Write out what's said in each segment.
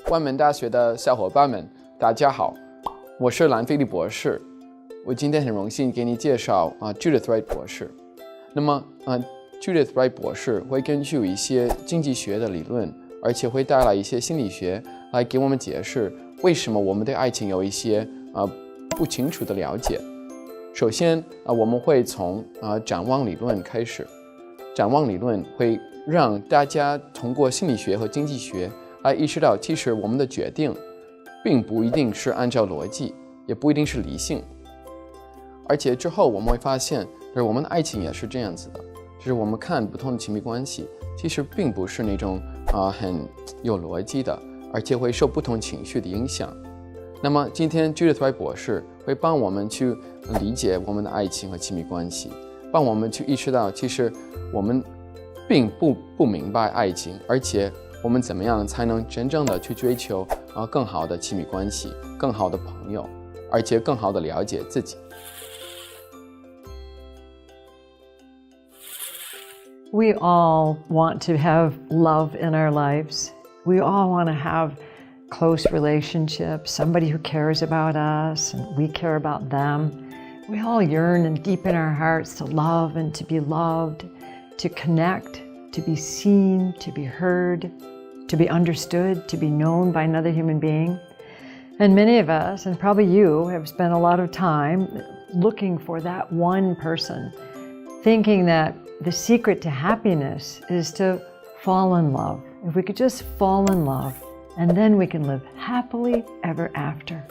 万门大学的小伙伴们，大家好，我是兰菲利博士。我今天很荣幸给你介绍Judith Wright 博士。那么Judith Wright 博士会根据一些经济学的理论，而且会带来一些心理学来给我们解释为什么我们对爱情有一些不清楚的了解。首先我们会从展望理论开始。展望理论会让大家通过心理学和经济学来意识到，其实我们的决定并不一定是按照逻辑，也不一定是理性。而且之后我们会发现，就是我们的爱情也是这样子的，就是我们看不同的亲密关系，其实并不是那种很有逻辑的，而且会受不同情绪的影响。那么今天 Judith Wright 博士会帮我们去理解我们的爱情和亲密关系，帮我们去意识到，其实我们并不明白爱情，而且我们怎么样才能真正的去追求更好的亲密关系，更好的朋友，而且更好的了解自己。We all want to have love in our lives. We all want to have close relationships, somebody who cares about us and we care about them. We all yearn and deep in our hearts to love and to be loved, to connect, to be seen, to be heard, to be understood, to be known by another human being. And many of us, and probably you, have spent a lot of time looking for that one person, thinking that the secret to happiness is to fall in love. If we could just fall in love, and then we can live happily ever after.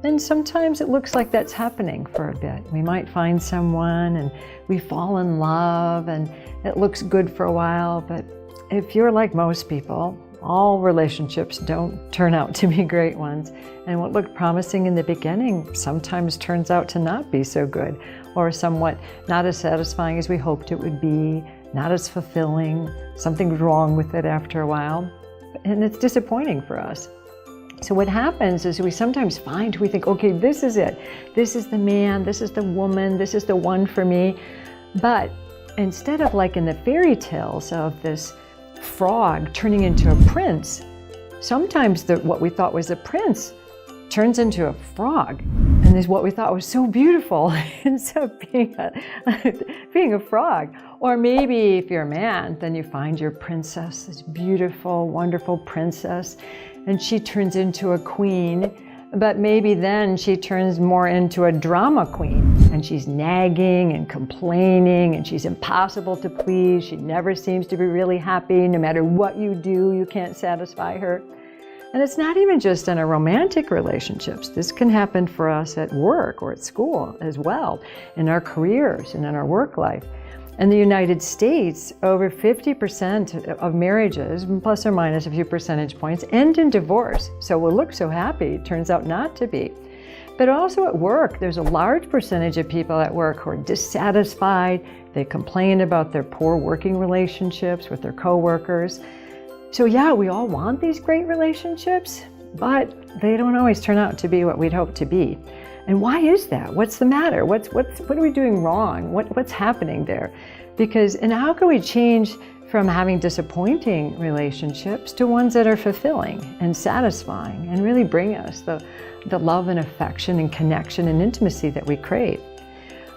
And sometimes it looks like that's happening for a bit. We might find someone and we fall in love and it looks good for a while, but if you're like most people, all relationships don't turn out to be great ones. And what looked promising in the beginning sometimes turns out to not be so good, or somewhat not as satisfying as we hoped it would be, not as fulfilling, something's wrong with it after a while. And it's disappointing for us. So what happens is we sometimes we think, okay, this is it. This is the man, this is the woman, this is the one for me. But instead of like in the fairy tales of this frog turning into a prince, sometimes what we thought was a prince turns into a frog. And this what we thought was so beautiful ends up being a frog. Or maybe if you're a man, then you find your princess, this beautiful, wonderful princess, and she turns into a queen. But maybe then she turns more into a drama queen, and she's nagging and complaining, and she's impossible to please. She never seems to be really happy. No matter what you do, you can't satisfy her. And it's not even just in our romantic relationships. This can happen for us at work or at school as well, in our careers and in our work life. In the United States, over 50% of marriages, plus or minus a few percentage points, end in divorce. So we'll look so happy, it turns out not to be. But also at work, there's a large percentage of people at work who are dissatisfied. They complain about their poor working relationships with their coworkers. So yeah, we all want these great relationships, but they don't always turn out to be what we'd hope to be. And why is that? What's the matter? What are we doing wrong? What's happening there? And how can we change from having disappointing relationships to ones that are fulfilling and satisfying and really bring us the love and affection and connection and intimacy that we crave?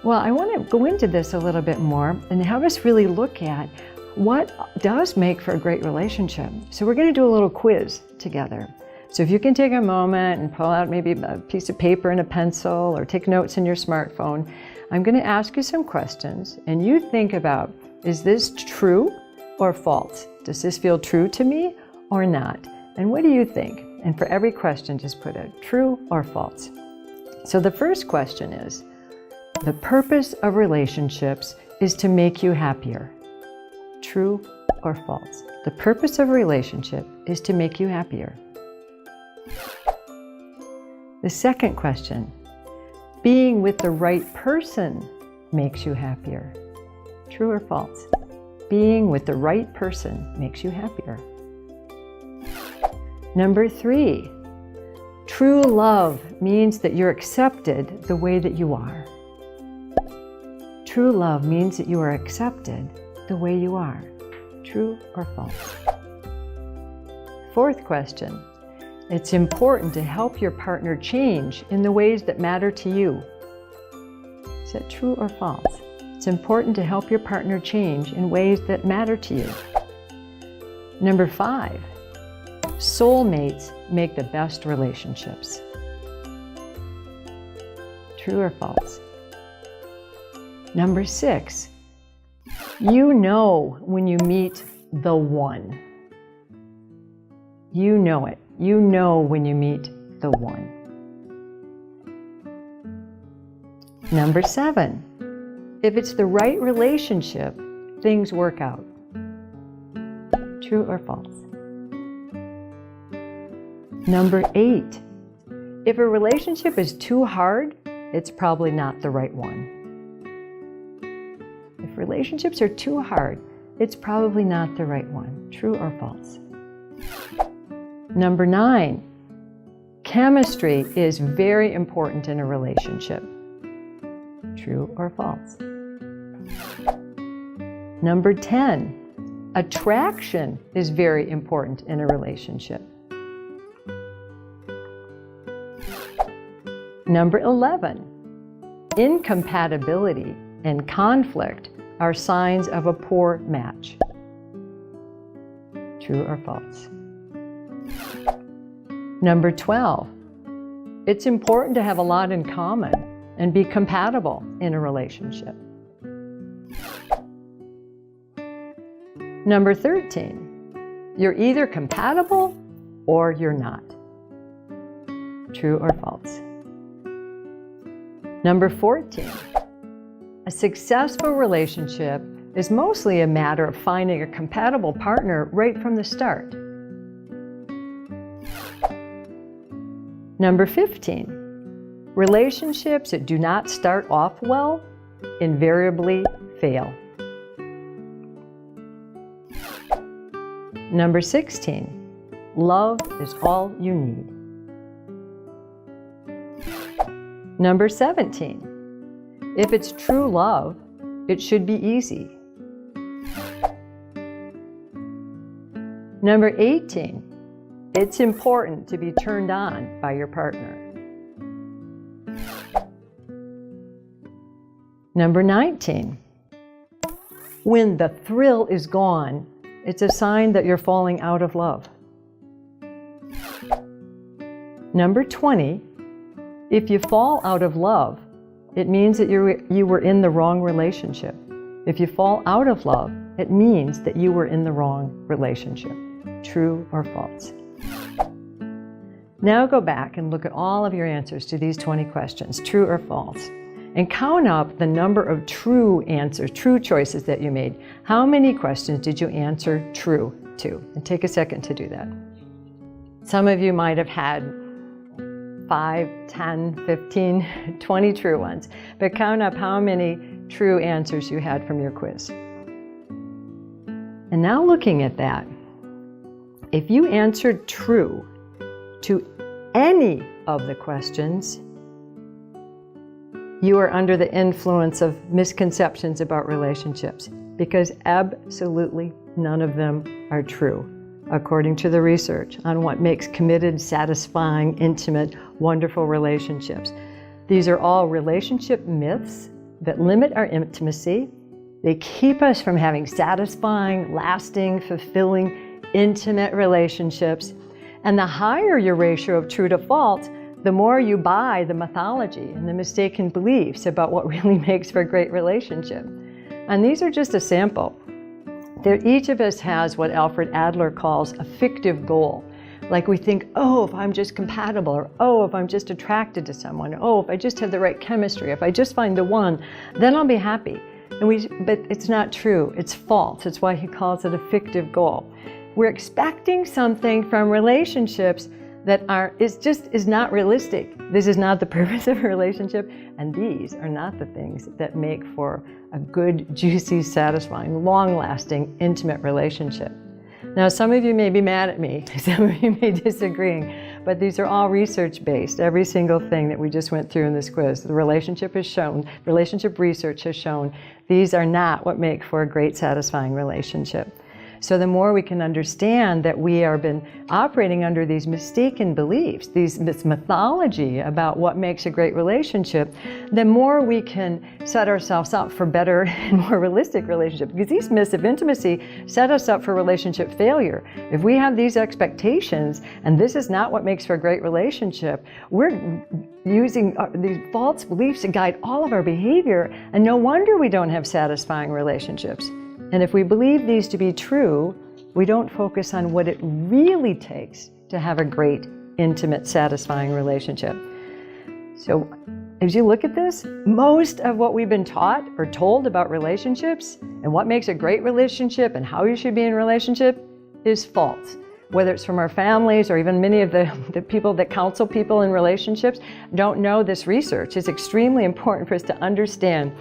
Well, I want to go into this a little bit more and have us really look at what does make for a great relationship. So we're going to do a little quiz together. So if you can take a moment and pull out maybe a piece of paper and a pencil or take notes in your smartphone, I'm going to ask you some questions and you think about, is this true or false? Does this feel true to me or not? And what do you think? And for every question, just put a true or false. So the first question is, the purpose of relationships is to make you happier. True or false? The purpose of a relationship is to make you happier. The second question, being with the right person makes you happier. True or false? Being with the right person makes you happier. Number 3, true love means that you're accepted the way that you are. True love means that you are accepted the way you are. True or false? Fourth question. It's important to help your partner change in the ways that matter to you. Is that true or false? It's important to help your partner change in ways that matter to you. Number 5, soulmates make the best relationships. True or false? Number 6, you know when you meet the one. You know it. You know when you meet the one. Number 7, if it's the right relationship, things work out. True or false? Number 8, if a relationship is too hard, it's probably not the right one. If relationships are too hard, it's probably not the right one. True or false? Number 9, chemistry is very important in a relationship. True or false? Number 10, attraction is very important in a relationship. Number 11, incompatibility and conflict are signs of a poor match. True or false? Number 12, it's important to have a lot in common and be compatible in a relationship. Number 13, you're either compatible or you're not. True or false? Number 14, a successful relationship is mostly a matter of finding a compatible partner right from the start. Number 15, relationships that do not start off well invariably fail. Number 16, love is all you need. Number 17, if it's true love, it should be easy. Number 18, it's important to be turned on by your partner. Number 19, when the thrill is gone, it's a sign that you're falling out of love. Number 20, if you fall out of love, it means that you were in the wrong relationship. If you fall out of love, it means that you were in the wrong relationship. True or false? Now go back and look at all of your answers to these 20 questions, true or false, and count up the number of true answers, true choices that you made. How many questions did you answer true to? And take a second to do that. Some of you might have had 5, 10, 15, 20 true ones, but count up how many true answers you had from your quiz. And now looking at that, if you answered true to any of the questions, you are under the influence of misconceptions about relationships, because absolutely none of them are true, according to the research on what makes committed, satisfying, intimate, wonderful relationships. These are all relationship myths that limit our intimacy. They keep us from having satisfying, lasting, fulfilling, intimate relationships. And the higher your ratio of true to false, the more you buy the mythology and the mistaken beliefs about what really makes for a great relationship. And these are just a sample. Each of us has what Alfred Adler calls a fictive goal. Like we think, oh, if I'm just compatible, or oh, if I'm just attracted to someone, or oh, if I just have the right chemistry, if I just find the one, then I'll be happy. But it's not true, it's false. It's why he calls it a fictive goal. We're expecting something from relationships that is not realistic. This is not the purpose of a relationship, and these are not the things that make for a good, juicy, satisfying, long-lasting, intimate relationship. Now, some of you may be mad at me, some of you may disagree, but these are all research-based. Every single thing that we just went through in this quiz, the relationship research has shown, these are not what make for a great, satisfying relationship. So the more we can understand that we have been operating under these mistaken beliefs, this mythology about what makes a great relationship, the more we can set ourselves up for better and more realistic relationships. Because these myths of intimacy set us up for relationship failure. If we have these expectations, and this is not what makes for a great relationship, we're using these false beliefs to guide all of our behavior, and no wonder we don't have satisfying relationships. And if we believe these to be true, we don't focus on what it really takes to have a great, intimate, satisfying relationship. So as you look at this, most of what we've been taught or told about relationships and what makes a great relationship and how you should be in a relationship is false. Whether it's from our families or even many of the people that counsel people in relationships don't know this research. It's extremely important for us to understand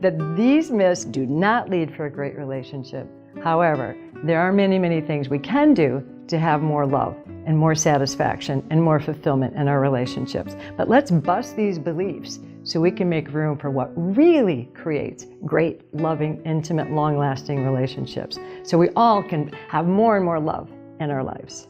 that these myths do not lead for a great relationship. However, there are many, many things we can do to have more love and more satisfaction and more fulfillment in our relationships. But let's bust these beliefs so we can make room for what really creates great, loving, intimate, long-lasting relationships. So we all can have more and more love in our lives.